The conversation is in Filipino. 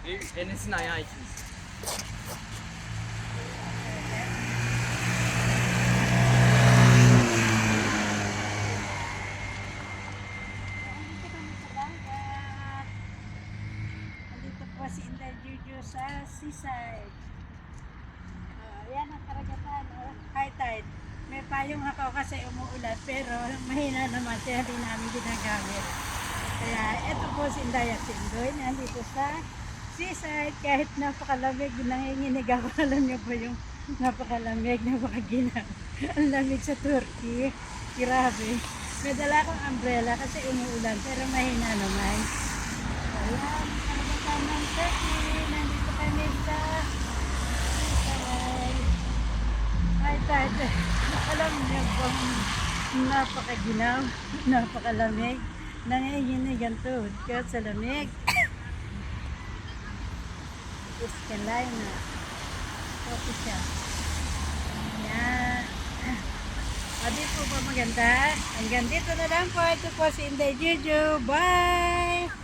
Enes'in ayağı ikiz. Nandito kami sa dagat. Nandito po si Inday Juju sa seaside. Yan ang karagatan. High tide. May payong ako kasi umuulan pero mahina naman kaya hindi namin ginagamit. Kaya ito po si Inday at si Indoy nandito sa seaside kahit napakalamig nanginginig ako. Alam niyo po yung napakalamig, napakaginaw. Ang lamig sa Turkey. Grabe. May dala akong umbrella kasi umuulan pero mahina naman. Ayan, karagatan ng Turkey. Nandito kami sa seaside. High tide. Alam niyo bang napakaginaw, napakalamig. Nanginginig ang tuhod ko sa lamig. Escalina. Coffee shop. Ayan. Di po ba maganda? Hanggang dito na lang po. Ito po si Inday Juju. Bye!